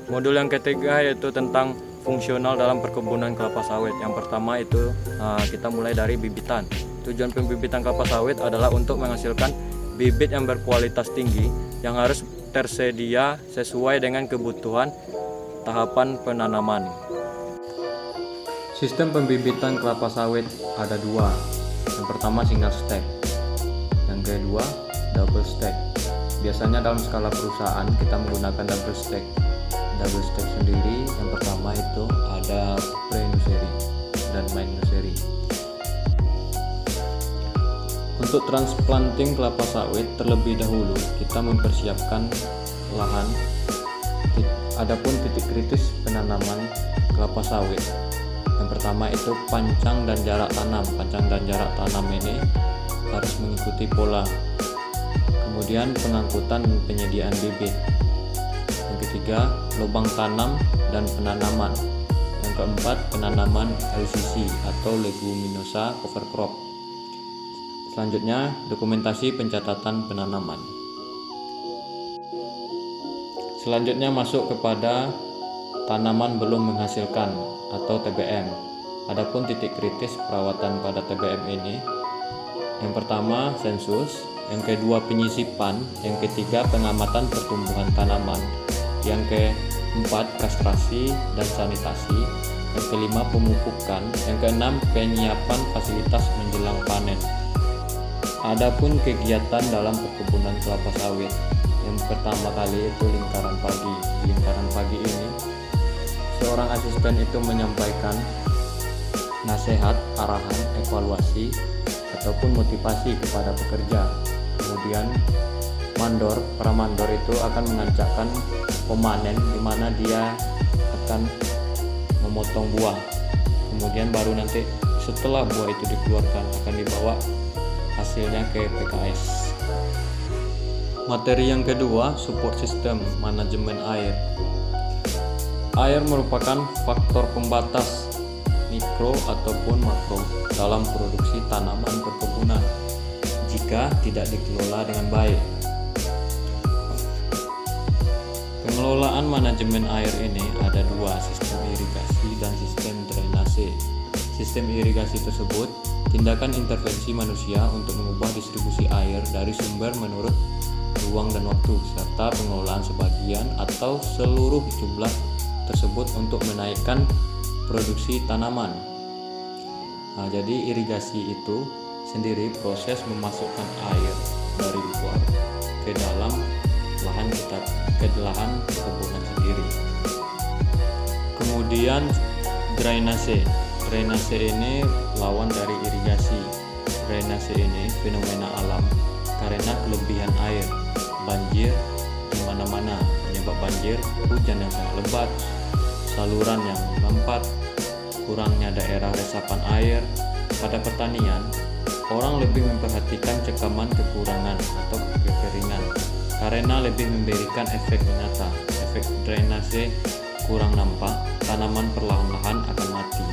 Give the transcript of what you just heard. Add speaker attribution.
Speaker 1: Modul yang ketiga yaitu tentang fungsional dalam perkebunan kelapa sawit. Yang pertama itu kita mulai dari bibitan. Tujuan pembibitan kelapa sawit adalah untuk menghasilkan bibit yang berkualitas tinggi yang harus tersedia sesuai dengan kebutuhan tahapan penanaman. Sistem pembibitan kelapa sawit ada dua. Yang pertama single stack, yang kedua double stack. Biasanya dalam skala perusahaan kita menggunakan double stack. Double stack sendiri yang pertama itu ada pre-nursery dan main nursery. Untuk transplanting kelapa sawit terlebih dahulu kita mempersiapkan lahan. Adapun titik kritis penanaman kelapa sawit, yang pertama itu pancang dan jarak tanam. Pancang dan jarak tanam ini harus mengikuti pola. Kemudian pengangkutan dan penyediaan bibit. Yang ketiga, lubang tanam dan penanaman. Yang keempat, penanaman LCC atau leguminosa cover crop. Selanjutnya, dokumentasi pencatatan penanaman. Selanjutnya masuk kepada tanaman belum menghasilkan atau TBM. Adapun titik kritis perawatan pada TBM ini, yang pertama sensus, yang kedua penyisipan, yang ketiga pengamatan pertumbuhan tanaman, yang keempat kastrasi dan sanitasi, yang kelima pemupukan, yang keenam penyiapan fasilitas menjelang panen. Adapun kegiatan dalam perkebunan kelapa sawit, yang pertama kali itu lingkaran pagi. Di lingkaran pagi ini seorang asisten itu menyampaikan nasihat, arahan, evaluasi ataupun motivasi kepada pekerja. Kemudian para mandor itu akan mengajakkan pemanen di mana dia akan memotong buah. Kemudian baru nanti setelah buah itu dikeluarkan akan dibawa hasilnya ke PKS. Materi yang kedua, support system manajemen air. Air merupakan faktor pembatas mikro ataupun makro dalam produksi tanaman perkebunan jika tidak dikelola dengan baik. Pengelolaan manajemen air ini ada dua, sistem irigasi dan sistem drainase. Sistem irigasi tersebut tindakan intervensi manusia untuk mengubah distribusi air dari sumber menurut ruang dan waktu, serta pengelolaan sebagian atau seluruh jumlah tersebut untuk menaikkan produksi tanaman. Jadi irigasi itu sendiri proses memasukkan air dari luar ke dalam lahan perkebunan sendiri. Kemudian drainase. Drainase ini lawan dari irigasi. Drainase ini fenomena alam karena kelebihan air, banjir di mana-mana, penyebab banjir hujan yang sangat lebat, saluran yang lempat, kurangnya daerah resapan air. Pada pertanian, orang lebih memperhatikan cekaman kekurangan atau kekeringan karena lebih memberikan efek nyata. Efek drainase kurang nampak, tanaman perlahan-lahan akan mati.